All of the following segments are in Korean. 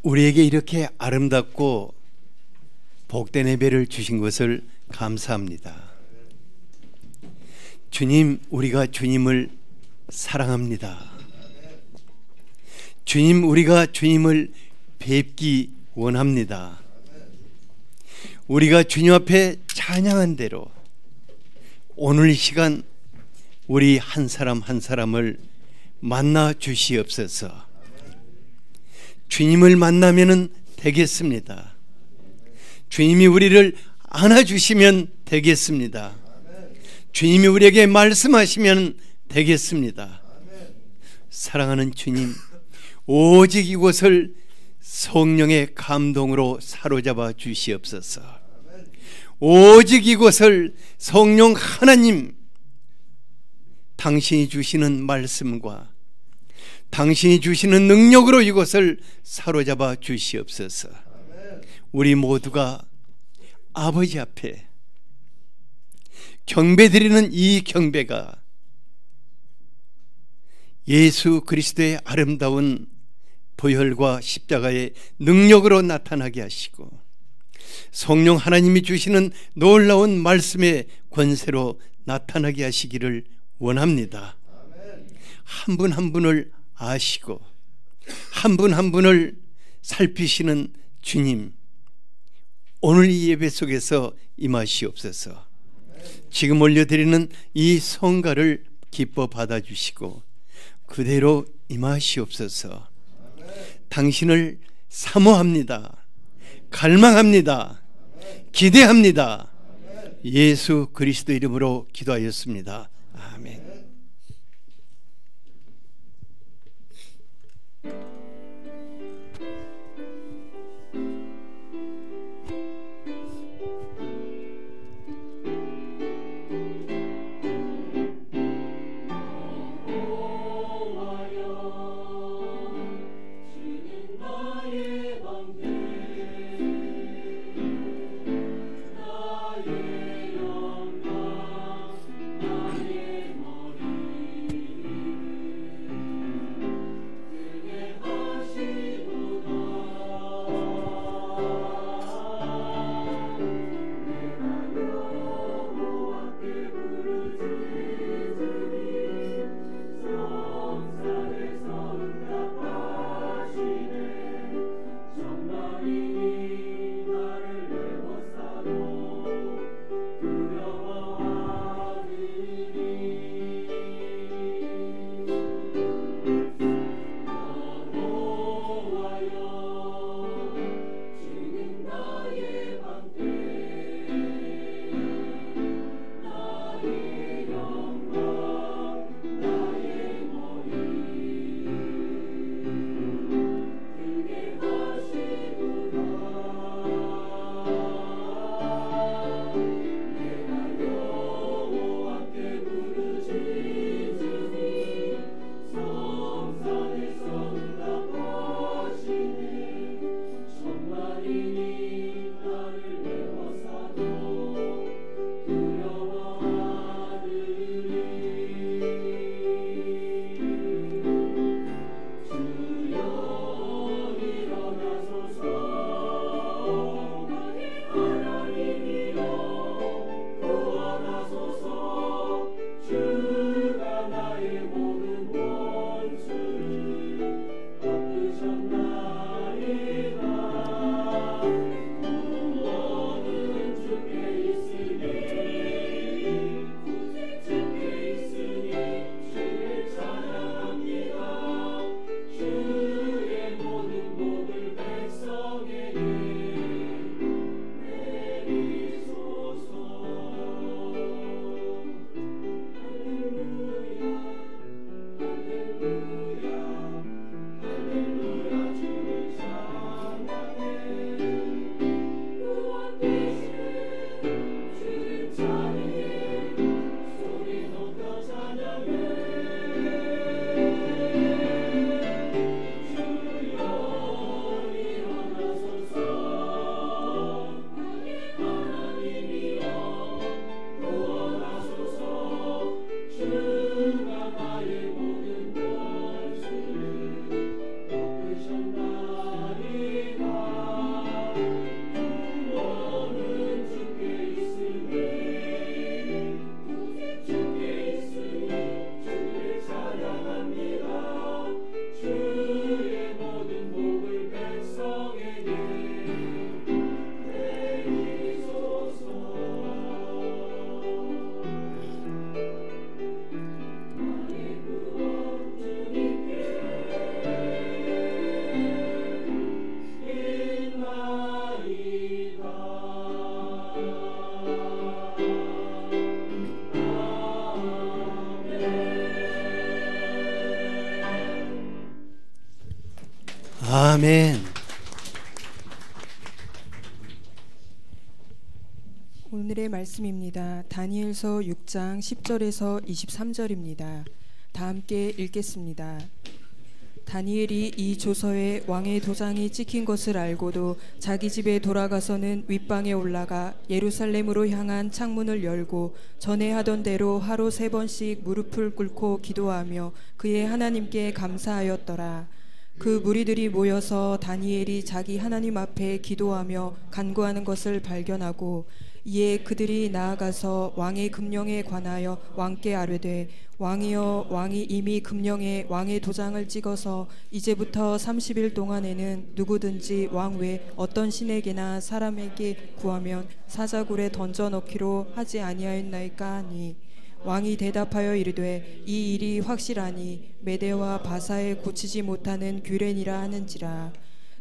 우리에게 이렇게 아름답고 복된 예배를 주신 것을 감사합니다. 주님, 우리가 주님을 사랑합니다. 주님, 우리가 주님을 뵙기 원합니다. 우리가 주님 앞에 찬양한 대로 오늘 이 시간 우리 한 사람 한 사람을 만나 주시옵소서. 주님을 만나면 되겠습니다. 주님이 우리를 안아주시면 되겠습니다. 주님이 우리에게 말씀하시면 되겠습니다. 사랑하는 주님, 오직 이곳을 성령의 감동으로 사로잡아 주시옵소서. 오직 이곳을 성령 하나님, 당신이 주시는 말씀과 당신이 주시는 능력으로 이곳을 사로잡아 주시옵소서. 우리 모두가 아버지 앞에 경배드리는 이 경배가 예수 그리스도의 아름다운 보혈과 십자가의 능력으로 나타나게 하시고 성령 하나님이 주시는 놀라운 말씀의 권세로 나타나게 하시기를 원합니다. 한 분 한 분을 아시고 한 분 한 분을 살피시는 주님, 오늘 이 예배 속에서 임하시옵소서. 지금 올려드리는 이 성가를 기뻐 받아주시고 그대로 임하시옵소서. 당신을 사모합니다. 갈망합니다. 기대합니다. 예수 그리스도 이름으로 기도하였습니다. 아멘. 나의 영광, 나의 아멘. 오늘의 말씀입니다. 다니엘서 6장 10절에서 23절입니다. 다 함께 읽겠습니다. 다니엘이 이 조서에 왕의 도장이 찍힌 것을 알고도 자기 집에 돌아가서는 윗방에 올라가 예루살렘으로 향한 창문을 열고 전에 하던 대로 하루 3번씩 무릎을 꿇고 기도하며 그의 하나님께 감사하였더라. 그 무리들이 모여서 다니엘이 자기 하나님 앞에 기도하며 간구하는 것을 발견하고 이에 그들이 나아가서 왕의 금령에 관하여 왕께 아뢰되 왕이여, 왕이 이미 금령에 왕의 도장을 찍어서 이제부터 30일 동안에는 누구든지 왕 외 어떤 신에게나 사람에게 구하면 사자굴에 던져 넣기로 하지 아니하였나이까 하니 왕이 대답하여 이르되 이 일이 확실하니 메대와 바사에 고치지 못하는 규례니라 하는지라.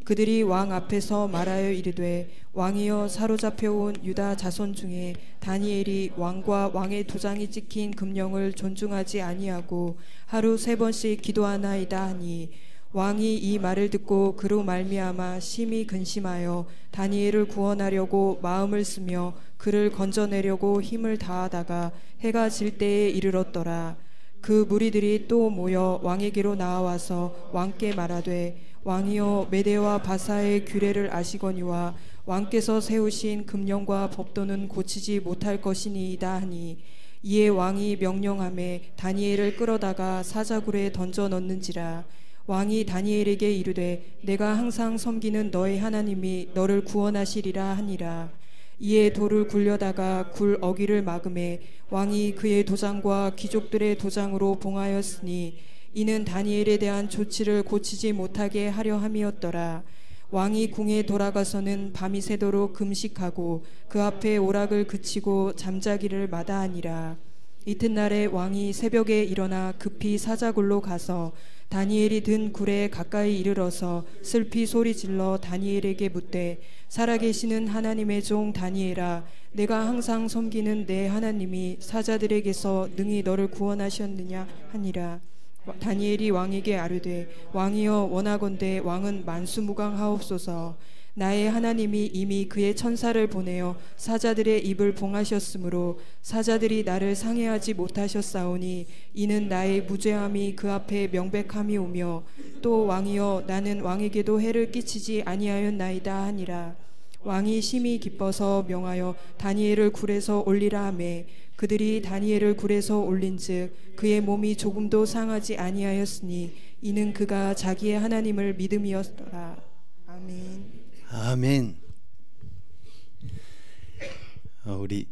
그들이 왕 앞에서 말하여 이르되 왕이여, 사로잡혀온 유다 자손 중에 다니엘이 왕과 왕의 도장이 찍힌 금령을 존중하지 아니하고 하루 3번씩 기도하나이다 하니 왕이 이 말을 듣고 그로 말미암아 심히 근심하여 다니엘을 구원하려고 마음을 쓰며 그를 건져내려고 힘을 다하다가 해가 질 때에 이르렀더라. 그 무리들이 또 모여 왕에게로 나와서 왕께 말하되 왕이여, 메대와 바사의 규례를 아시거니와 왕께서 세우신 금령과 법도는 고치지 못할 것이니이다 하니 이에 왕이 명령하매 다니엘을 끌어다가 사자굴에 던져 넣는지라. 왕이 다니엘에게 이르되 내가 항상 섬기는 너의 하나님이 너를 구원하시리라 하니라. 이에 돌을 굴려다가 굴 어귀를 막음에 왕이 그의 도장과 귀족들의 도장으로 봉하였으니 이는 다니엘에 대한 조치를 고치지 못하게 하려 함이었더라. 왕이 궁에 돌아가서는 밤이 새도록 금식하고 그 앞에 오락을 그치고 잠자기를 마다하니라. 이튿날에 왕이 새벽에 일어나 급히 사자굴로 가서 다니엘이 든 굴에 가까이 이르러서 슬피 소리질러 다니엘에게 묻되 살아계시는 하나님의 종 다니엘아, 내가 항상 섬기는 내 하나님이 사자들에게서 능히 너를 구원하셨느냐 하니라. 다니엘이 왕에게 아뢰되 왕이여, 원하건대 왕은 만수무강하옵소서. 나의 하나님이 이미 그의 천사를 보내어 사자들의 입을 봉하셨으므로 사자들이 나를 상해하지 못하셨사오니 이는 나의 무죄함이 그 앞에 명백함이오며 또 왕이여, 나는 왕에게도 해를 끼치지 아니하였나이다 하니라. 왕이 심히 기뻐서 명하여 다니엘을 굴에서 올리라 하매 그들이 다니엘을 굴에서 올린즉 그의 몸이 조금도 상하지 아니하였으니 이는 그가 자기의 하나님을 믿음이었더라. 아멘. 아멘. 우리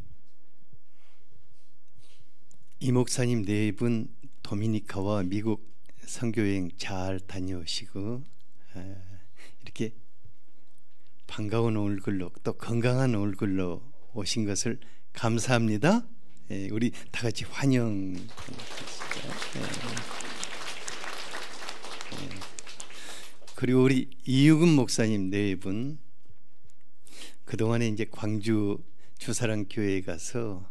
이 목사님 4분 도미니카와 미국 선교여행 잘 다녀오시고 이렇게 반가운 얼굴로 또 건강한 얼굴로 오신 것을 감사합니다. 우리 다 같이 환영. 그리고 우리 이유근 목사님 4분 그동안에 이제 광주 주사랑 교회에 가서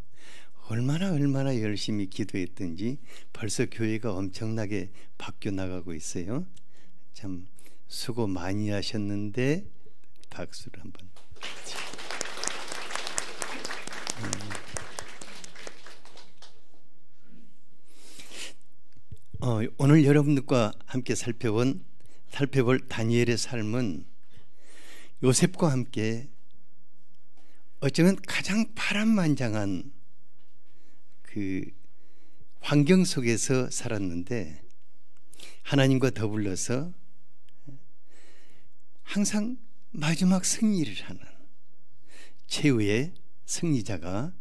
얼마나 열심히 기도했던지 벌써 교회가 엄청나게 바뀌어 나가고 있어요. 참 수고 많이 하셨는데 박수를 한번. 오늘 여러분들과 함께 살펴볼 다니엘의 삶은 요셉과 함께 어쩌면 가장 파란만장한 그 환경 속에서 살았는데 하나님과 더불어서 항상 마지막 승리를 하는 최후의 승리자가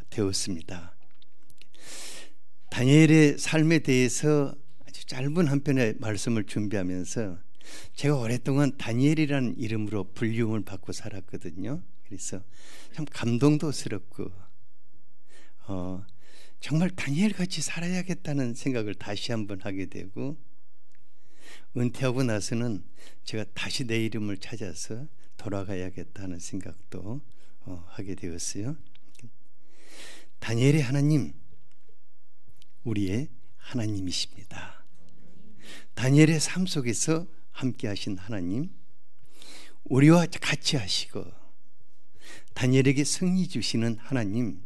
되었습니다. 다니엘의 삶에 대해서 아주 짧은 한 편의 말씀을 준비하면서 제가 오랫동안 다니엘이라는 이름으로 불리움을 받고 살았거든요. 그래서 참 감동도스럽고 정말 다니엘같이 살아야겠다는 생각을 다시 한번 하게 되고 은퇴하고 나서는 제가 다시 내 이름을 찾아서 돌아가야겠다는 생각도 하게 되었어요. 다니엘의 하나님, 우리의 하나님이십니다. 다니엘의 삶 속에서 함께 하신 하나님, 우리와 같이 하시고 다니엘에게 승리 주시는 하나님,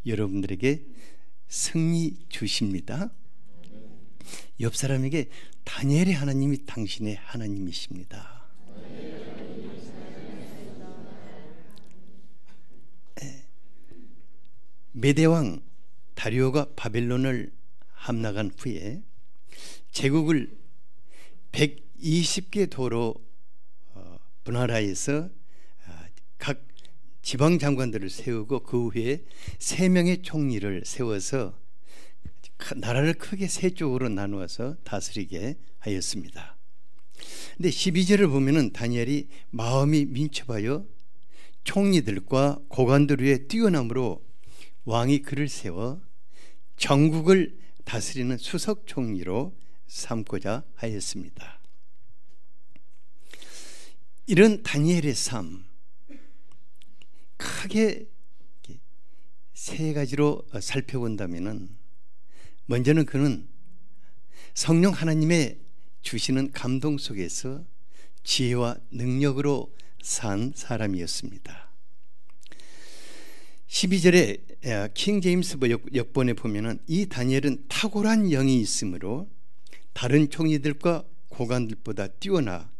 여러분들에게 승리 주십니다. 옆 사람에게 다니엘의 하나님이 당신의 하나님이십니다. 메대왕 다리오가 바벨론을 함락한 후에 제국을 120개 도로 분할하여서 각 지방 장관들을 세우고 그 후에 3명의 총리를 세워서 나라를 크게 3쪽으로 나누어서 다스리게 하였습니다. 근데 12절을 보면은 다니엘이 마음이 민첩하여 총리들과 고관들 위에 뛰어남으로 왕이 그를 세워 전국을 다스리는 수석 총리로 삼고자 하였습니다. 이런 다니엘의 삶, 크게 3가지로 살펴본다면은, 먼저는 그는 성령 하나님의 주시는 감동 속에서 지혜와 능력으로 산 사람이었습니다. 12절에 킹 제임스 역본에 보면은 이 다니엘은 탁월한 영이 있으므로 다른 총리들과 고관들보다 뛰어나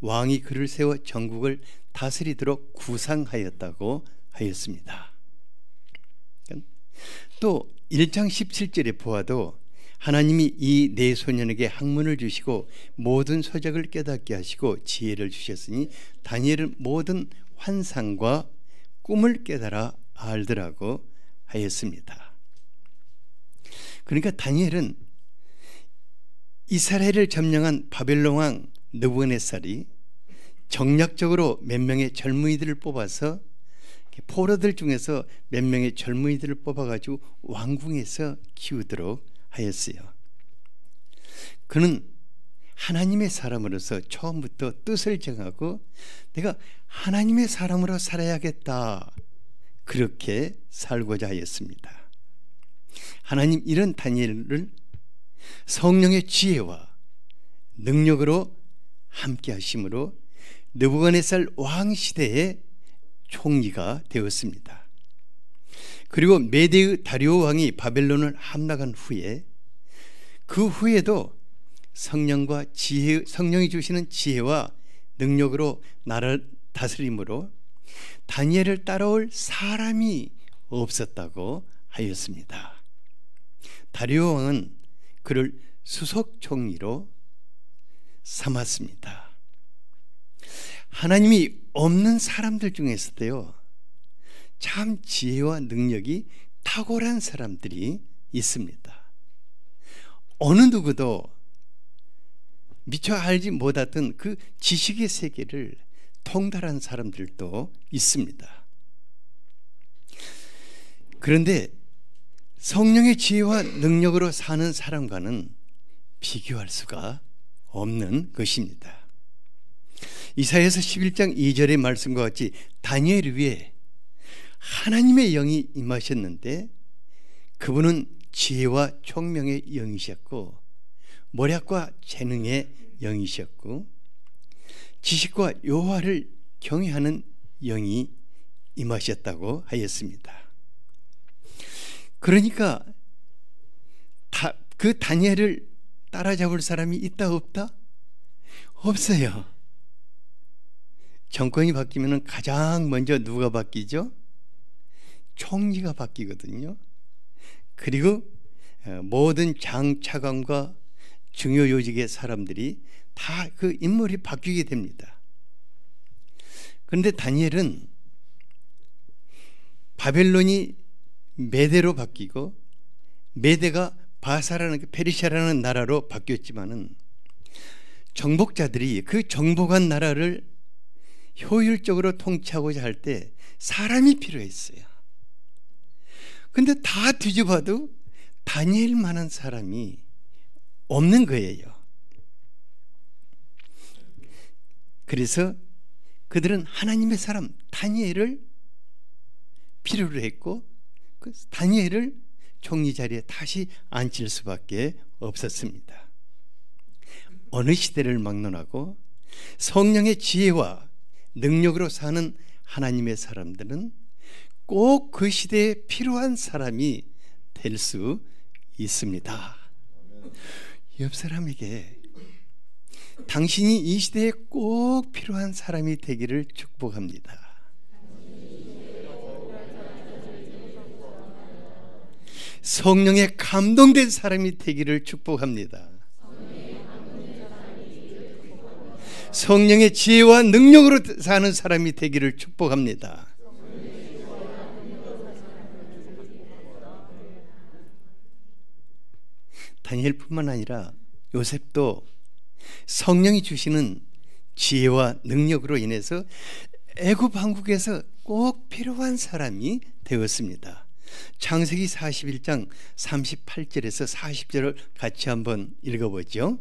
왕이 그를 세워 전국을 다스리도록 구상하였다고 하였습니다. 또 1장 17절에 보아도 하나님이 이 네 소년에게 학문을 주시고 모든 서적을 깨닫게 하시고 지혜를 주셨으니 다니엘은 모든 환상과 꿈을 깨달아 알더라고 하였습니다. 그러니까 다니엘은 이스라엘을 점령한 바벨론 왕 느부갓네살이 정략적으로 몇 명의 젊은이들을 뽑아서, 포로들 중에서 몇 명의 젊은이들을 뽑아가지고 왕궁에서 키우도록 하였어요. 그는 하나님의 사람으로서 처음부터 뜻을 정하고 내가 하나님의 사람으로 살아야겠다, 그렇게 살고자 하였습니다. 하나님 이런 다니엘을 성령의 지혜와 능력으로 함께 하심으로 느부갓네살 왕 시대의 총리가 되었습니다. 그리고 메대의 다리오 왕이 바벨론을 함락한 후에 그 후에도 성령과 지혜, 성령이 주시는 지혜와 능력으로 나라를 다스림으로 다니엘을 따라올 사람이 없었다고 하였습니다. 다리오 왕은 그를 수석 총리로 삼았습니다. 하나님이 없는 사람들 중에서도요, 참 지혜와 능력이 탁월한 사람들이 있습니다. 어느 누구도 미처 알지 못했던 그 지식의 세계를 통달한 사람들도 있습니다. 그런데 성령의 지혜와 능력으로 사는 사람과는 비교할 수가 없는 것입니다. 이사야서 11장 2절의 말씀과 같이 다니엘 위에 하나님의 영이 임하셨는데 그분은 지혜와 총명의 영이셨고 모략과 재능의 영이셨고 지식과 여호와를 경외하는 영이 임하셨다고 하였습니다. 그러니까 그 다니엘을 따라잡을 사람이 있다 없다? 없어요. 정권이 바뀌면 가장 먼저 누가 바뀌죠? 총리가 바뀌거든요. 그리고 모든 장차관과 중요 요직의 사람들이 다 그 인물이 바뀌게 됩니다. 그런데 다니엘은 바벨론이 메대로 바뀌고 메대가 바사라는 페르시아라는 나라로 바뀌었지만은 정복자들이 그 정복한 나라를 효율적으로 통치하고자 할 때 사람이 필요했어요. 근데 다 뒤져봐도 다니엘만한 사람이 없는 거예요. 그래서 그들은 하나님의 사람 다니엘을 필요로 했고 그 다니엘을 총리 자리에 다시 앉힐 수밖에 없었습니다. 어느 시대를 막론하고 성령의 지혜와 능력으로 사는 하나님의 사람들은 꼭 그 시대에 필요한 사람이 될 수 있습니다. 옆 사람에게 당신이 이 시대에 꼭 필요한 사람이 되기를 축복합니다. 성령에 감동된 사람이 되기를 축복합니다. 성령의 지혜와 능력으로 사는 사람이 되기를 축복합니다. 다니엘뿐만 아니라 요셉도 성령이 주시는 지혜와 능력으로 인해서 애굽 왕국에서 꼭 필요한 사람이 되었습니다. 창세기 41장 38절에서 40절을 같이 한번 읽어보죠.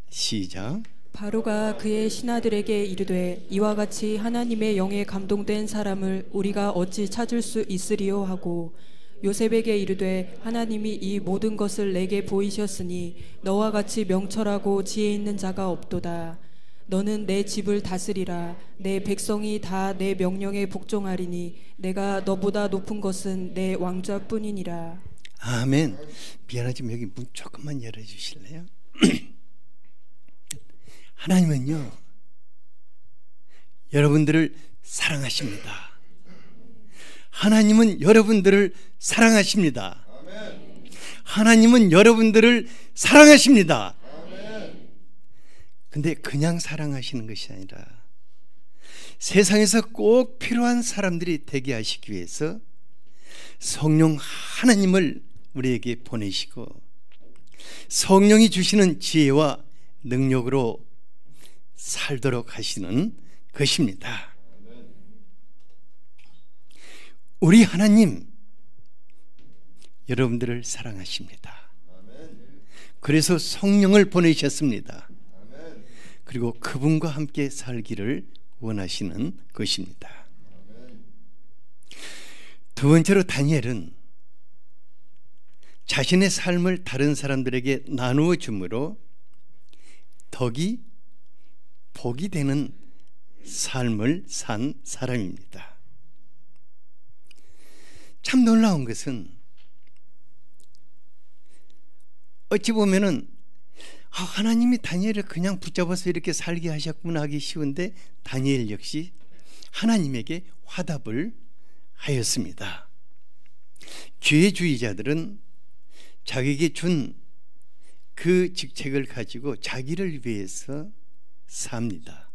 시작. 바로가 그의 신하들에게 이르되 이와 같이 하나님의 영에 감동된 사람을 우리가 어찌 찾을 수 있으리요 하고 요셉에게 이르되 하나님이 이 모든 것을 내게 보이셨으니 너와 같이 명철하고 지혜 있는 자가 없도다. 너는 내 집을 다스리라. 내 백성이 다 내 명령에 복종하리니 내가 너보다 높은 것은 내 왕좌뿐이니라. 아멘. 미안하지만 여기 문 조금만 열어주실래요? 하나님은요, 여러분들을 사랑하십니다. 하나님은 여러분들을 사랑하십니다. 하나님은 여러분들을 사랑하십니다. 근데 그냥 사랑하시는 것이 아니라 세상에서 꼭 필요한 사람들이 되게 하시기 위해서 성령 하나님을 우리에게 보내시고 성령이 주시는 지혜와 능력으로 살도록 하시는 것입니다. 우리 하나님 여러분들을 사랑하십니다. 그래서 성령을 보내셨습니다. 그리고 그분과 함께 살기를 원하시는 것입니다. 두 번째로 다니엘은 자신의 삶을 다른 사람들에게 나누어 줌으로 덕이 복이 되는 삶을 산 사람입니다. 참 놀라운 것은 어찌 보면은 하나님이 다니엘을 그냥 붙잡아서 이렇게 살게 하셨구나 하기 쉬운데 다니엘 역시 하나님에게 화답을 하였습니다. 기회주의자들은 자기에게 준 그 직책을 가지고 자기를 위해서 삽니다.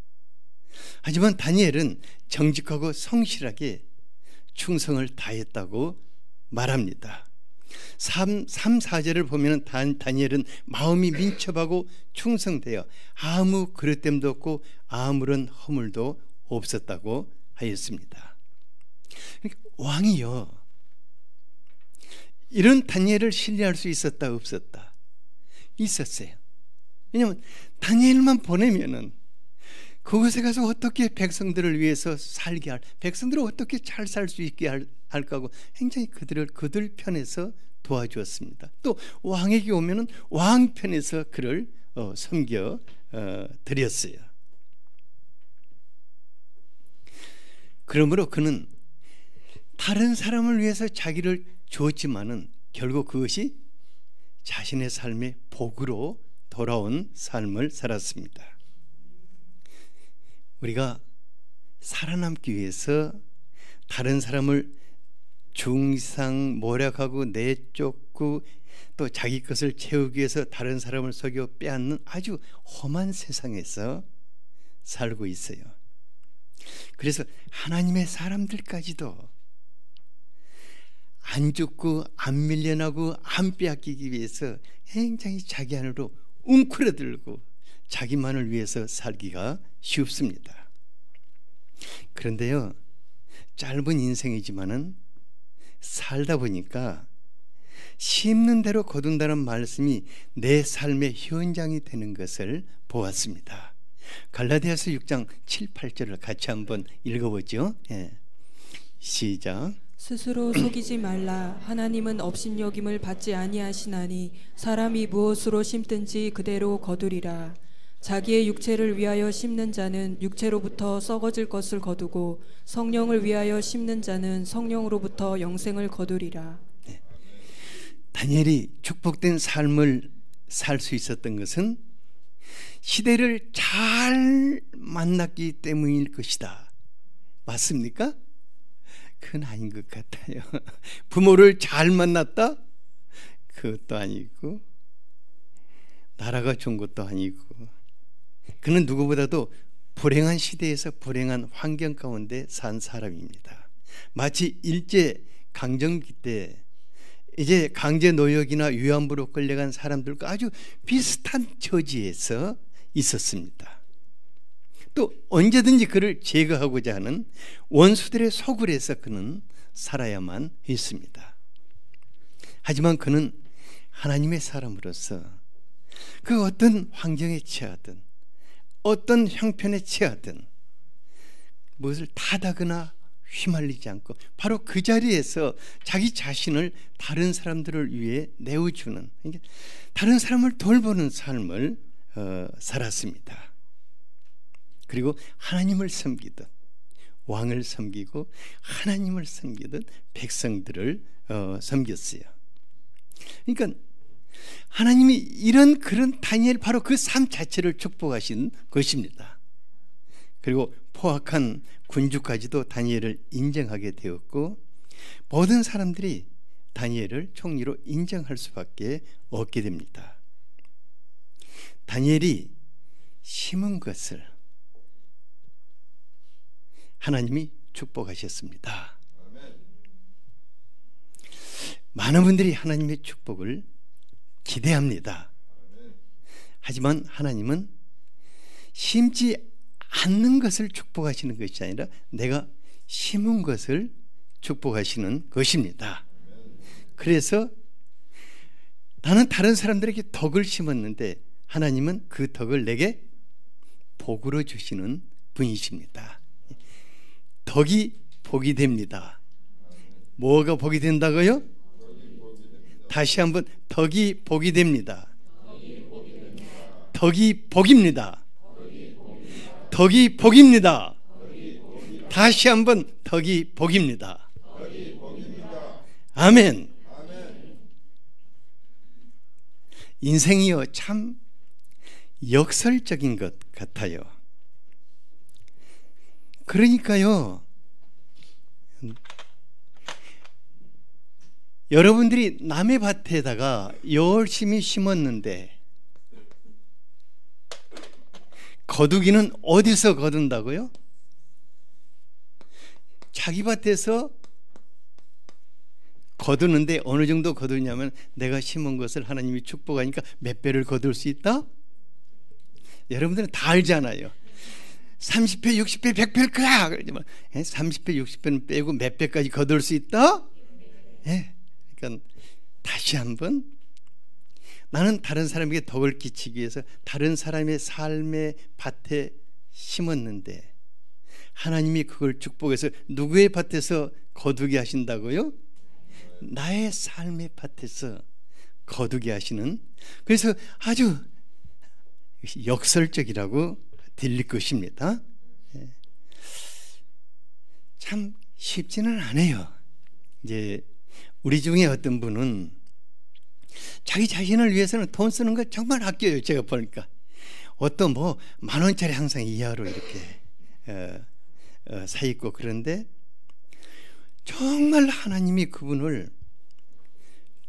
하지만 다니엘은 정직하고 성실하게 충성을 다했다고 말합니다. 3, 4절을 보면 다니엘은 마음이 민첩하고 충성되어 아무 그릇됨도 없고 아무런 허물도 없었다고 하였습니다. 왕이요, 이런 다니엘을 신뢰할 수 있었다 없었다? 있었어요. 왜냐하면 다니엘만 보내면은 그곳에 가서 어떻게 백성들을 위해서 살게 할, 백성들을 어떻게 잘 살 수 있게 할까 하고 굉장히 그들 편에서 도와주었습니다. 또 왕에게 오면은 왕 편에서 그를 섬겨 드렸어요. 그러므로 그는 다른 사람을 위해서 자기를 주었지만은 결국 그것이 자신의 삶의 복으로 돌아온 삶을 살았습니다. 우리가 살아남기 위해서 다른 사람을 중상 모략하고 내쫓고 또 자기 것을 채우기 위해서 다른 사람을 속여 빼앗는 아주 험한 세상에서 살고 있어요. 그래서 하나님의 사람들까지도 안 죽고 안 밀려나고 안 빼앗기기 위해서 굉장히 자기 안으로 웅크러들고 자기만을 위해서 살기가 쉽습니다. 그런데요, 짧은 인생이지만은 살다 보니까 심는 대로 거둔다는 말씀이 내 삶의 현장이 되는 것을 보았습니다. 갈라디아서 6장 7, 8절을 같이 한번 읽어보죠. 시작. 스스로 속이지 말라. 하나님은 업신여김을 받지 아니하시나니 사람이 무엇으로 심든지 그대로 거두리라. 자기의 육체를 위하여 심는 자는 육체로부터 썩어질 것을 거두고 성령을 위하여 심는 자는 성령으로부터 영생을 거두리라. 다니엘이 축복된 삶을 살 수 있었던 것은 시대를 잘 만났기 때문일 것이다. 맞습니까? 그건 아닌 것 같아요. 부모를 잘 만났다? 그것도 아니고, 나라가 좋은 것도 아니고, 그는 누구보다도 불행한 시대에서 불행한 환경 가운데 산 사람입니다. 마치 일제 강점기 때 이제 강제 노역이나 위안부로 끌려간 사람들과 아주 비슷한 처지에서 있었습니다. 또 언제든지 그를 제거하고자 하는 원수들의 소굴에서 그는 살아야만 했습니다. 하지만 그는 하나님의 사람으로서 그 어떤 환경에 처하든 어떤 형편에 처하든 무엇을 탓하거나 휘말리지 않고 바로 그 자리에서 자기 자신을 다른 사람들을 위해 내어주는, 다른 사람을 돌보는 삶을 살았습니다. 그리고 하나님을 섬기듯 왕을 섬기고 하나님을 섬기듯 백성들을 섬겼어요. 그러니까 하나님이 이런 그런 다니엘 바로 그 삶 자체를 축복하신 것입니다. 그리고 포악한 군주까지도 다니엘을 인정하게 되었고 모든 사람들이 다니엘을 총리로 인정할 수밖에 없게 됩니다. 다니엘이 심은 것을 하나님이 축복하셨습니다. 많은 분들이 하나님의 축복을 기대합니다. 하지만 하나님은 심지 않는 것을 축복하시는 것이 아니라 내가 심은 것을 축복하시는 것입니다. 그래서 나는 다른 사람들에게 덕을 심었는데 하나님은 그 덕을 내게 복으로 주시는 분이십니다. 덕이 복이 됩니다. 뭐가 복이 된다고요? 다시 한번, 덕이 복이 됩니다. 덕이 복입니다. 덕이 복입니다. 다시 한번, 덕이 복입니다. 아멘. 인생이요 참 역설적인 것 같아요. 그러니까요, 여러분들이 남의 밭에다가 열심히 심었는데 거두기는 어디서 거둔다고요? 자기 밭에서 거두는데 어느 정도 거두냐면 내가 심은 것을 하나님이 축복하니까 몇 배를 거둘 수 있다? 여러분들은 다 알잖아요. 30배, 60배, 100배일 거야. 그러지만 30배, 60배는 빼고 몇 배까지 거둘 수 있다? 예. 그러니까 다시 한번, 나는 다른 사람에게 덕을 끼치기 위해서 다른 사람의 삶의 밭에 심었는데 하나님이 그걸 축복해서 누구의 밭에서 거두게 하신다고요? 나의 삶의 밭에서 거두게 하시는, 그래서 아주 역설적이라고 들릴 것입니다. 참 쉽지는 않아요. 이제 우리 중에 어떤 분은 자기 자신을 위해서는 돈 쓰는 걸 정말 아껴요. 제가 보니까 어떤 뭐 10,000원짜리 항상 이하로 이렇게 사 입고, 그런데 정말 하나님이 그분을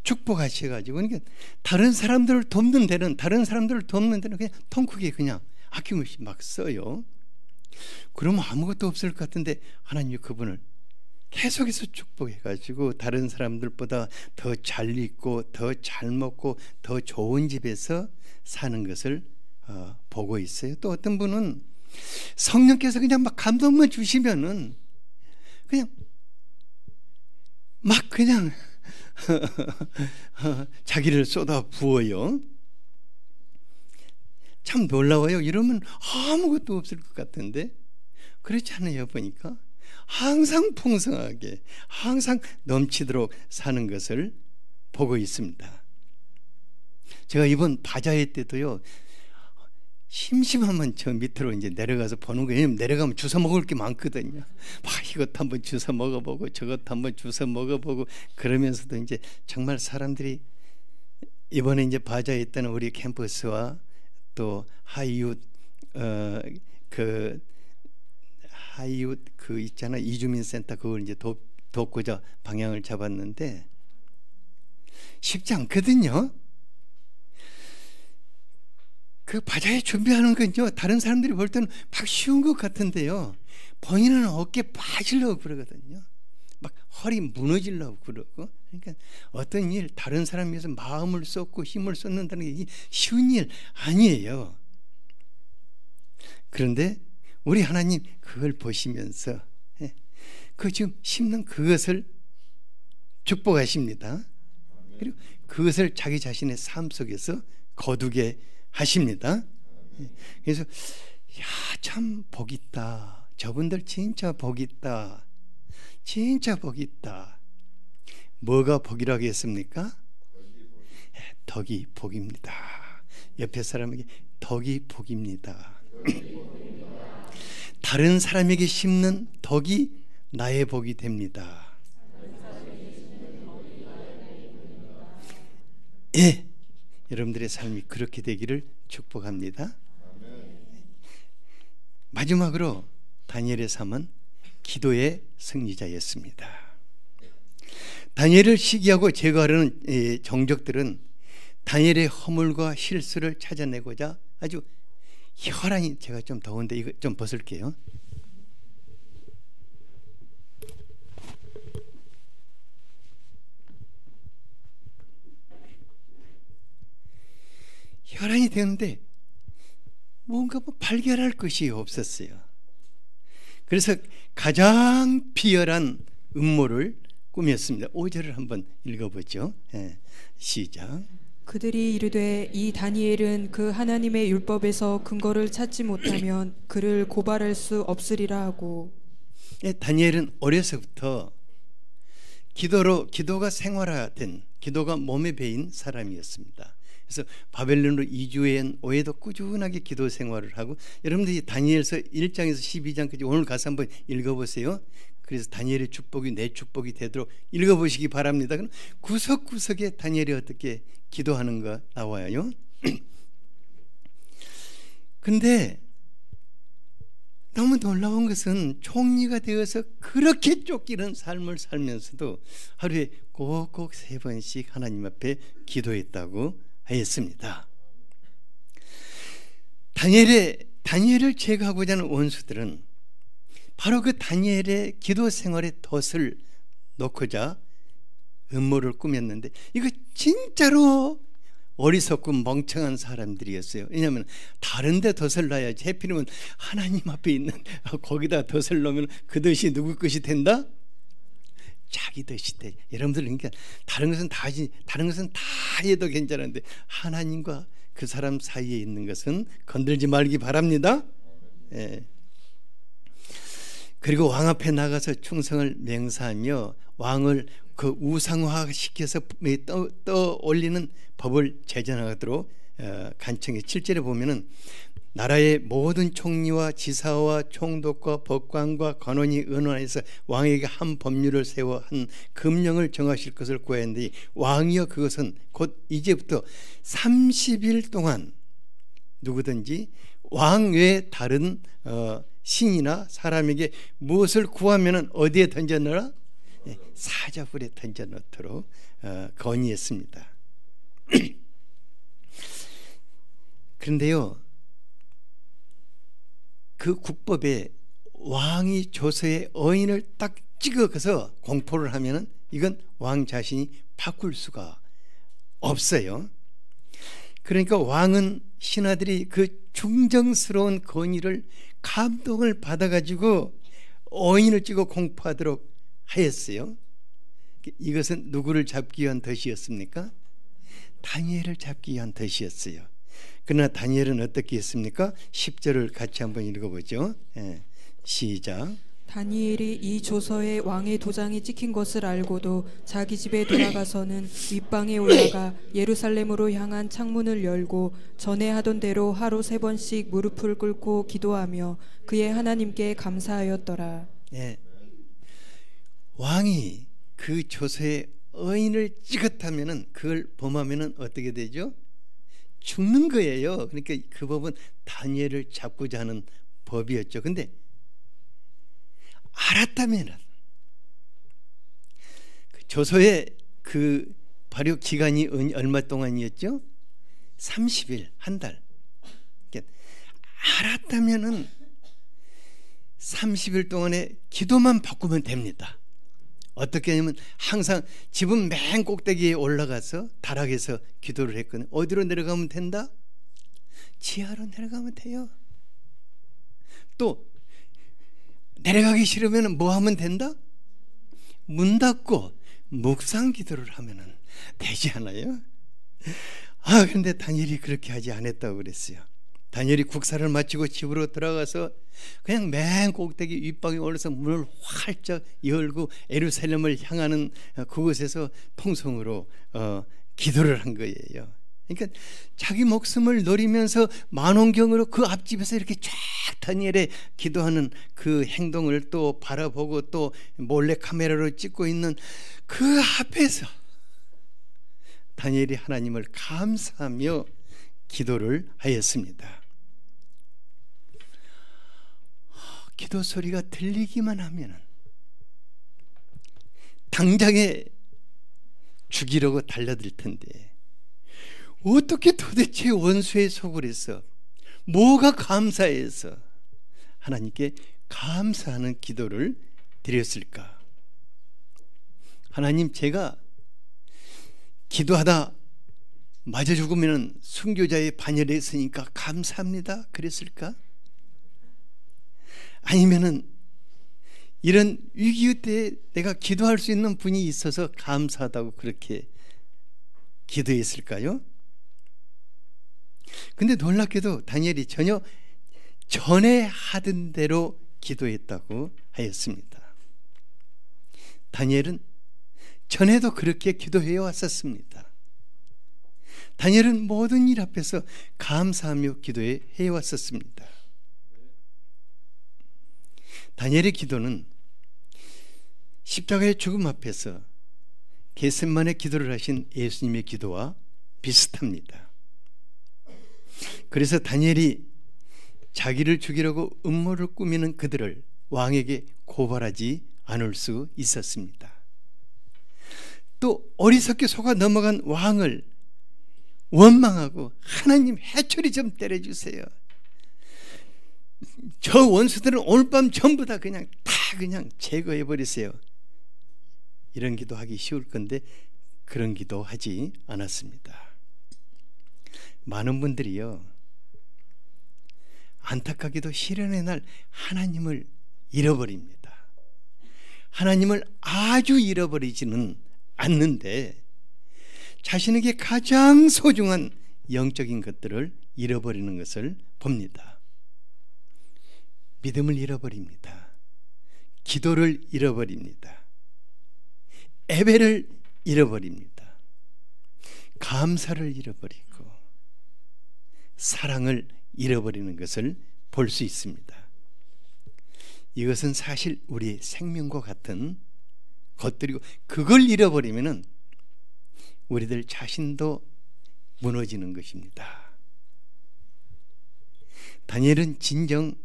축복하셔가지고, 그러니까 다른 사람들을 돕는 데는 그냥 통 크게 그냥 아낌없이 막 써요. 그러면 아무것도 없을 것 같은데 하나님이 그분을 계속해서 축복해가지고 다른 사람들보다 더 잘 입고 더 잘 먹고 더 좋은 집에서 사는 것을 보고 있어요. 또 어떤 분은 성령께서 그냥 막 감동만 주시면은 그냥 막 그냥 자기를 쏟아 부어요. 참 놀라워요. 이러면 아무것도 없을 것 같은데 그렇지 않아요. 보니까 항상 풍성하게, 항상 넘치도록 사는 것을 보고 있습니다. 제가 이번 바자회 때도요, 심심하면 저 밑으로 이제 내려가서 보는 거예요. 왜냐면 내려가면 주워 먹을 게 많거든요. 막 이것 한번 주워 먹어보고 저것 한번 주워 먹어보고 그러면서도 이제 정말 사람들이 이번에 이제 바자에 있던 우리 캠퍼스와 또 하이웃 그 있잖아 이주민센터 그걸 이제 돕고자 방향을 잡았는데 쉽지 않거든요. 그 바자회 준비하는 건요 다른 사람들이 볼 때는 막 쉬운 것 같은데요 본인은 어깨 빠지려고 그러거든요. 막 허리 무너지려고 그러고 그러니까 어떤 일 다른 사람 위해서 마음을 쏟고 힘을 쏟는다는 게 쉬운 일 아니에요. 그런데 우리 하나님 그걸 보시면서 그 지금 심는 그것을 축복하십니다. 그리고 그것을 자기 자신의 삶 속에서 거두게 하십니다. 그래서 야, 참 복 있다. 저분들 진짜 복 있다. 진짜 복 있다. 뭐가 복이라고 했습니까? 덕이 복입니다. 옆에 사람에게 덕이 복입니다. 다른 사람에게 심는 덕이 나의 복이 됩니다. 예, 여러분들의 삶이 그렇게 되기를 축복합니다. 마지막으로 다니엘의 삶은 기도의 승리자였습니다. 다니엘을 시기하고 제거하려는 정적들은 다니엘의 허물과 실수를 찾아내고자 아주 혈안이 제가 좀 더운데 이거 좀 벗을게요. 혈안이 되는데 뭔가 발견할 것이 없었어요. 그래서 가장 비열한 음모를 꾸몄습니다. 5절을 한번 읽어보죠. 시작. 그들이 이르되 이 다니엘은 그 하나님의 율법에서 근거를 찾지 못하면 그를 고발할 수 없으리라 하고. 다니엘은 어려서부터 기도가 생활화된 기도가 몸에 배인 사람이었습니다. 그래서 바벨론으로 이주한 후에도 꾸준하게 기도 생활을 하고 여러분들이 다니엘서 1장에서 12장까지 오늘 가서 한번 읽어보세요. 그래서 다니엘의 축복이 내 축복이 되도록 읽어보시기 바랍니다. 그럼 구석구석에 다니엘이 어떻게 기도하는가 나와요. 근데 너무 놀라운 것은 총리가 되어서 그렇게 쫓기는 삶을 살면서도 하루에 꼭꼭 3번씩 하나님 앞에 기도했다고 하였습니다. 다니엘을 제거하고자 하는 원수들은 바로 그 다니엘의 기도 생활의 덫을 놓고자 음모를 꾸몄는데 이거 진짜로 어리석고 멍청한 사람들이었어요. 왜냐하면 다른 데 덫을 놔야지 해필이면 하나님 앞에 있는 거기다 덫을 놓으면 그 덫이 누구 것이 된다? 자기 덫이 돼. 여러분들 그러니까 다른 것은 다 해도 괜찮은데 하나님과 그 사람 사이에 있는 것은 건들지 말기 바랍니다. 예. 그리고 왕 앞에 나가서 충성을 맹세하며 왕을 그 우상화시켜서 떠올리는 법을 제정하도록 간청해 7절에 보면은 나라의 모든 총리와 지사와 총독과 법관과 관원이 의논해서 왕에게 한 법률을 세워 한 금령을 정하실 것을 구하였는데 왕이여 그것은 곧 이제부터 30일 동안 누구든지 왕 외에 다른 신이나 사람에게 무엇을 구하면은 어디에 던져넣어라? 사자굴에 던져넣도록 건의했습니다. 그런데요, 그 국법에 왕이 조서에 어인을 딱 찍어서 공포를 하면은 이건 왕 자신이 바꿀 수가 없어요. 그러니까 왕은 신하들이 그 중정스러운 건의를 감동을 받아가지고 어인을 찍어 공포하도록 하였어요. 이것은 누구를 잡기 위한 덫이었습니까? 다니엘을 잡기 위한 덫이었어요. 그러나 다니엘은 어떻게 했습니까? 10절을 같이 한번 읽어보죠. 시작. 다니엘이 이 조서에 왕의 도장이 찍힌 것을 알고도 자기 집에 돌아가서는 윗방에 올라가 예루살렘으로 향한 창문을 열고 전에 하던 대로 하루 3번씩 무릎을 꿇고 기도하며 그의 하나님께 감사하였더라. 예. 왕이 그 조서에 어인을 찍었다면은, 그걸 범하면은 어떻게 되죠? 죽는 거예요. 그러니까 그 법은 다니엘을 잡고자 하는 법이었죠. 근데 알았다면은, 그 조서의 그 발효 기간이 얼마 동안이었죠? 30일, 한 달. 그러니까 알았다면은 30일 동안에 기도만 바꾸면 됩니다. 어떻게 하냐면, 항상 집은 맨 꼭대기에 올라가서 다락에서 기도를 했거든요. 어디로 내려가면 된다? 지하로 내려가면 돼요. 또 내려가기 싫으면 뭐 하면 된다? 문 닫고 묵상 기도를 하면 되지 않아요? 그런데 다니엘이 그렇게 하지 않았다고 그랬어요. 다니엘이 국사를 마치고 집으로 들어가서 그냥 맨 꼭대기 윗방에 올라서 문을 활짝 열고 예루살렘을 향하는 그곳에서 통성으로 기도를 한 거예요. 그러니까 자기 목숨을 노리면서 만원경으로 그 앞집에서 이렇게 쫙 다니엘의 기도하는 그 행동을 또 바라보고 또 몰래 카메라로 찍고 있는 그 앞에서 다니엘이 하나님을 감사하며 기도를 하였습니다. 기도 소리가 들리기만 하면 당장에 죽이려고 달려들 텐데, 어떻게 도대체 원수의 속을 해서, 뭐가 감사해서 하나님께 감사하는 기도를 드렸을까? 하나님, 제가 기도하다 맞아 죽으면 순교자의 반열에 있으니까 감사합니다 그랬을까? 아니면은 이런 위기 때 내가 기도할 수 있는 분이 있어서 감사하다고 그렇게 기도했을까요? 근데 놀랍게도 다니엘이 전혀 전에 하던 대로 기도했다고 하였습니다. 다니엘은 전에도 그렇게 기도해 왔었습니다. 다니엘은 모든 일 앞에서 감사하며 기도해 왔었습니다. 다니엘의 기도는 십자가의 죽음 앞에서 겟세마네 기도를 하신 예수님의 기도와 비슷합니다. 그래서 다니엘이 자기를 죽이려고 음모를 꾸미는 그들을 왕에게 고발하지 않을 수 있었습니다. 또 어리석게 속아 넘어간 왕을 원망하고, 하나님 해초리 좀 때려주세요, 저 원수들은 오늘 밤 전부 다 그냥 제거해 버리세요, 이런 기도하기 쉬울 건데 그런 기도하지 않았습니다. 많은 분들이요, 안타깝게도 시련의 날 하나님을 잃어버립니다. 하나님을 아주 잃어버리지는 않는데 자신에게 가장 소중한 영적인 것들을 잃어버리는 것을 봅니다. 믿음을 잃어버립니다. 기도를 잃어버립니다. 예배를 잃어버립니다. 감사를 잃어버리고 사랑을 잃어버리는 것을 볼 수 있습니다. 이것은 사실 우리의 생명과 같은 것들이고, 그걸 잃어버리면은 우리들 자신도 무너지는 것입니다. 다니엘은 진정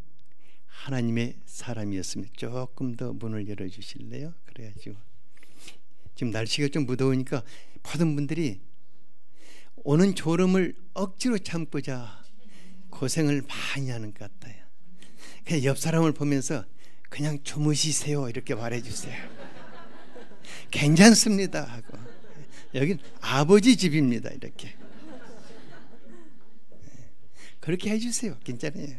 하나님의 사람이었으면, 조금 더 문을 열어주실래요? 그래가지고 지금 날씨가 좀 무더우니까 모든 분들이 오는 졸음을 억지로 참고자 고생을 많이 하는 것 같아요. 그냥 옆 사람을 보면서 그냥 주무시세요 이렇게 말해주세요. 괜찮습니다 하고, 여긴 아버지 집입니다 이렇게 그렇게 해주세요. 괜찮아요.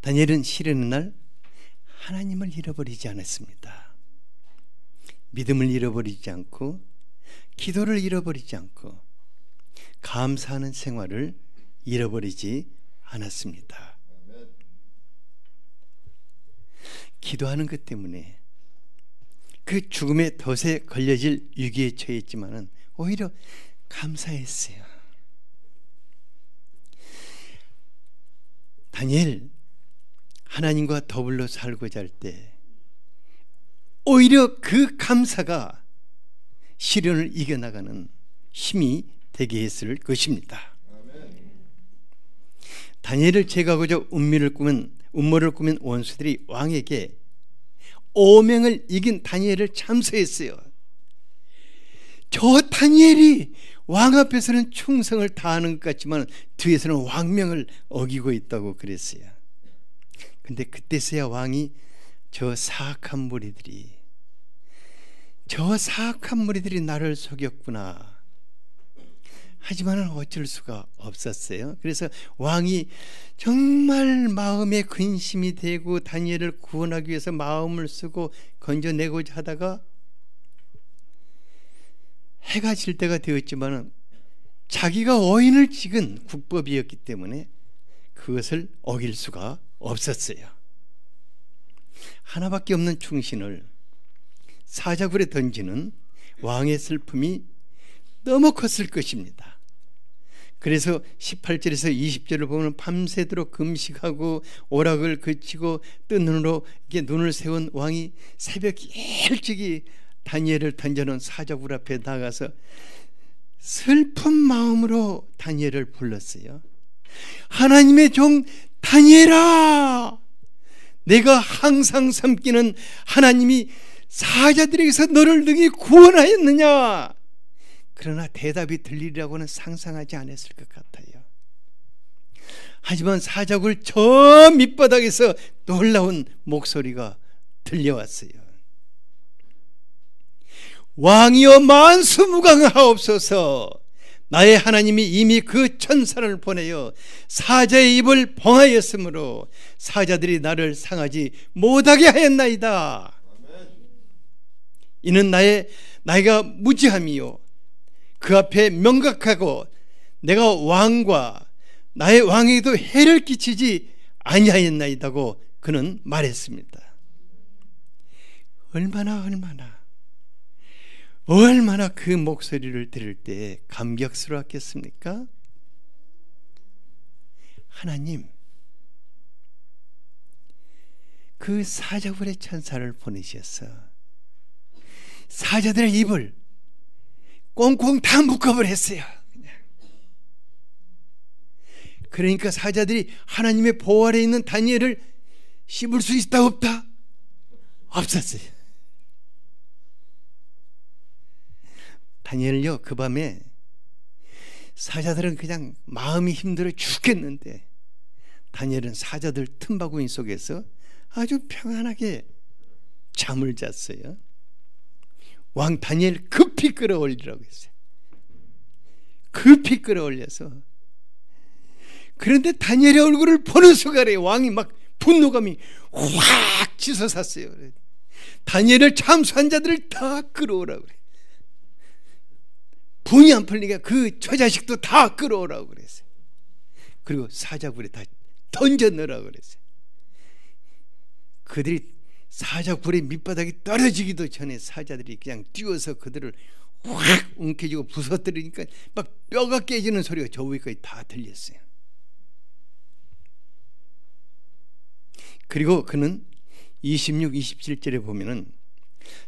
다니엘은 시련의 날 하나님을 잃어버리지 않았습니다. 믿음을 잃어버리지 않고, 기도를 잃어버리지 않고, 감사하는 생활을 잃어버리지 않았습니다. 기도하는 것 때문에 그 죽음의 덫에 걸려질 위기에 처했지만은 오히려 감사했어요. 다니엘 하나님과 더불어 살고자 할 때 오히려 그 감사가 시련을 이겨나가는 힘이 되게 했을 것입니다. 다니엘을 제거하고자 음모를 꾸민 원수들이 왕에게 오명을 이긴 다니엘을 참소했어요. 저 다니엘이 왕 앞에서는 충성을 다하는 것 같지만 뒤에서는 왕명을 어기고 있다고 그랬어요. 근데 그때서야 왕이 저 사악한 무리들이 나를 속였구나. 하지만 어쩔 수가 없었어요. 그래서 왕이 정말 마음에 근심이 되고 다니엘을 구원하기 위해서 마음을 쓰고 건져내고자 하다가 해가 질 때가 되었지만 자기가 어인을 찍은 국법이었기 때문에 그것을 어길 수가 없었어요. 하나밖에 없는 충신을 사자굴에 던지는 왕의 슬픔이 너무 컸을 것입니다. 그래서 18절에서 20절을 보면 밤새도록 금식하고 오락을 그치고 뜬 눈으로 이렇게 눈을 세운 왕이 새벽 일찍이 다니엘을 던져놓은 사자굴 앞에 나가서 슬픈 마음으로 다니엘을 불렀어요. 하나님의 종 다니엘아, 내가 항상 섬기는 하나님이 사자들에게서 너를 능히 구원하였느냐? 그러나 대답이 들리리라고는 상상하지 않았을 것 같아요. 하지만 사자굴 저 밑바닥에서 놀라운 목소리가 들려왔어요. 왕이여 만수무강하옵소서. 나의 하나님이 이미 그 천사를 보내어 사자의 입을 봉하였으므로 사자들이 나를 상하지 못하게 하였나이다. 이는 나이가 무지함이요 그 앞에 명각하고 내가 왕과 나의 왕에게도 해를 끼치지 아니하였나이다고 그는 말했습니다. 얼마나 그 목소리를 들을 때 감격스러웠겠습니까? 하나님, 그 사자굴의 천사를 보내셔서 사자들의 입을 꽁꽁 다 묶어버렸어요. 그러니까 사자들이 하나님의 보호 아래 있는 다니엘을 씹을 수 있다 없다? 없었어요. 다니엘요, 그 밤에 사자들은 그냥 마음이 힘들어 죽겠는데 다니엘은 사자들 틈바구니 속에서 아주 평안하게 잠을 잤어요. 왕 다니엘 급히 끌어올리라고 했어요. 급히 끌어올려서, 그런데 다니엘의 얼굴을 보는 순간에 왕이 막 분노감이 확 치솟았어요. 다니엘을 참수한 자들을 다 끌어오라고 그래. 분이 안 풀리니까 그 처자식도 다 끌어오라고 그랬어요. 그리고 사자굴에 다 던져 넣으라고 그랬어요. 그들이 사자굴의 밑바닥이 떨어지기도 전에 사자들이 그냥 뛰어서 그들을 확 움켜쥐고 부서뜨리니까 막 뼈가 깨지는 소리가 저 위까지 다 들렸어요. 그리고 그는 26, 27절에 보면은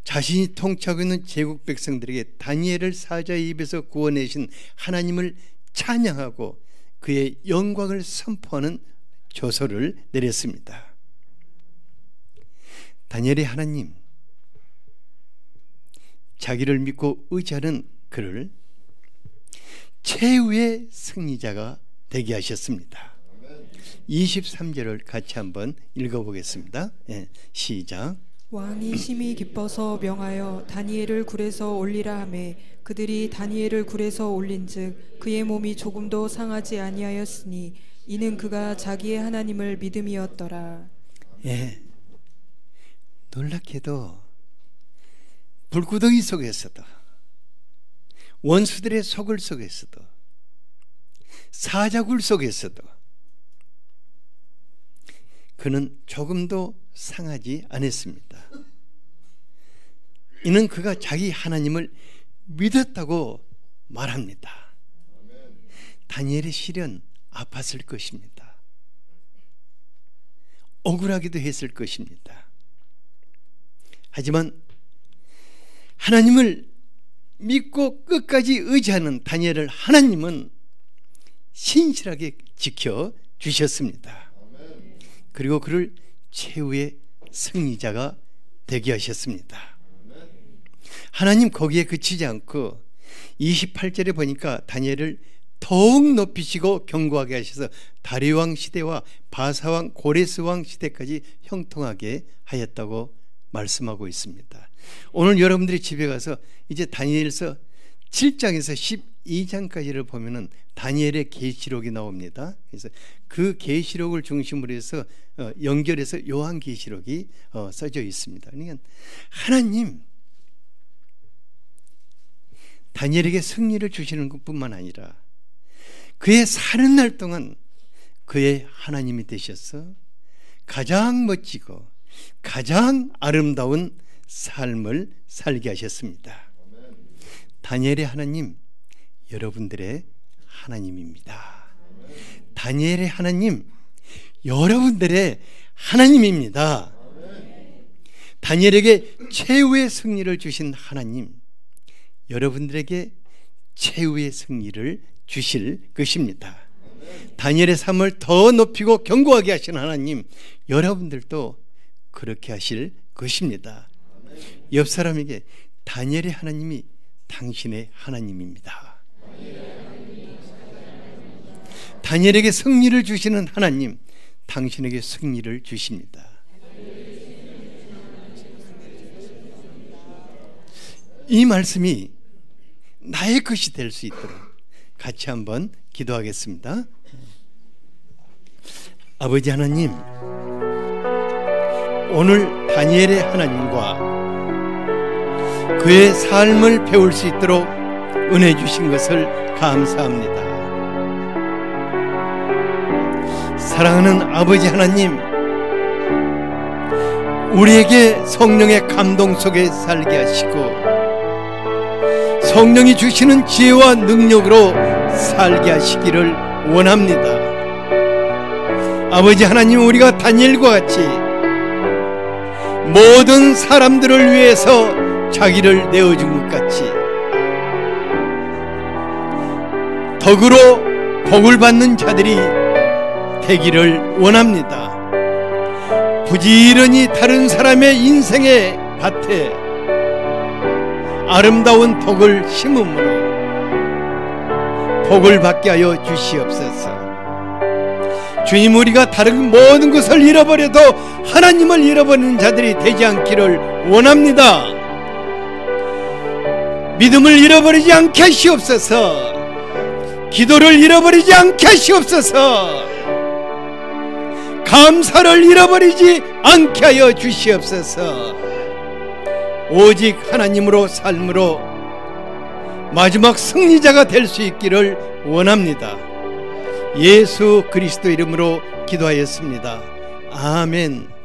자신이 통치하고 있는 제국 백성들에게 다니엘을 사자의 입에서 구원해신 하나님을 찬양하고 그의 영광을 선포하는 조서를 내렸습니다. 다니엘의 하나님, 자기를 믿고 의지하는 그를 최후의 승리자가 되게 하셨습니다. 23절을 같이 한번 읽어보겠습니다. 시작. 왕이 심히 기뻐서 명하여 다니엘을 굴에서 올리라 하매 그들이 다니엘을 굴에서 올린즉 그의 몸이 조금도 상하지 아니하였으니 이는 그가 자기의 하나님을 믿음이었더라. 놀랍게도 불구덩이 속에서도, 원수들의 소굴 속에서도, 사자굴 속에서도 그는 조금도 상하지 않았습니다. 이는 그가 자기 하나님을 믿었다고 말합니다. 다니엘의 실은 아팠을 것입니다. 억울하기도 했을 것입니다. 하지만 하나님을 믿고 끝까지 의지하는 다니엘을 하나님은 신실하게 지켜주셨습니다. 그리고 그를 최후의 승리자가 되게 하셨습니다. 하나님 거기에 그치지 않고 28절에 보니까 다니엘을 더욱 높이시고 견고하게 하셔서 다리왕 시대와 바사왕 고레스왕 시대까지 형통하게 하였다고 말씀하고 있습니다. 오늘 여러분들이 집에 가서 이제 다니엘서 7장에서 12장까지를 보면은 다니엘의 계시록이 나옵니다. 그래서 그 계시록을 중심으로 해서 연결해서 요한계시록이 써져 있습니다. 그러니까 하나님 다니엘에게 승리를 주시는 것뿐만 아니라 그의 사는 날 동안 그의 하나님이 되셔서 가장 멋지고 가장 아름다운 삶을 살게 하셨습니다. 다니엘의 하나님, 여러분들의 하나님입니다. 다니엘의 하나님, 여러분들의 하나님입니다. 다니엘에게 최후의 승리를 주신 하나님, 여러분들에게 최후의 승리를 주실 것입니다. 다니엘의 삶을 더 높이고 견고하게 하신 하나님, 여러분들도 그렇게 하실 것입니다. 옆 사람에게 다니엘의 하나님이 당신의 하나님입니다. 다니엘에게 승리를 주시는 하나님, 당신에게 승리를 주십니다. 이 말씀이 나의 것이 될 수 있도록 같이 한번 기도하겠습니다. 아버지 하나님, 오늘 다니엘의 하나님과 그의 삶을 배울 수 있도록 은혜 주신 것을 감사합니다. 사랑하는 아버지 하나님, 우리에게 성령의 감동 속에 살게 하시고 성령이 주시는 지혜와 능력으로 살게 하시기를 원합니다. 아버지 하나님, 우리가 다니엘과 같이 모든 사람들을 위해서 자기를 내어준 것 같이 덕으로 복을 받는 자들이 되기를 원합니다. 부지런히 다른 사람의 인생의 밭에 아름다운 복을 심음으로 복을 받게 하여 주시옵소서. 주님, 우리가 다른 모든 것을 잃어버려도 하나님을 잃어버리는 자들이 되지 않기를 원합니다. 믿음을 잃어버리지 않게 하시옵소서. 기도를 잃어버리지 않게 하시옵소서. 감사를 잃어버리지 않게 하여 주시옵소서. 오직 하나님으로 삶으로 마지막 승리자가 될 수 있기를 원합니다. 예수 그리스도 이름으로 기도하였습니다. 아멘.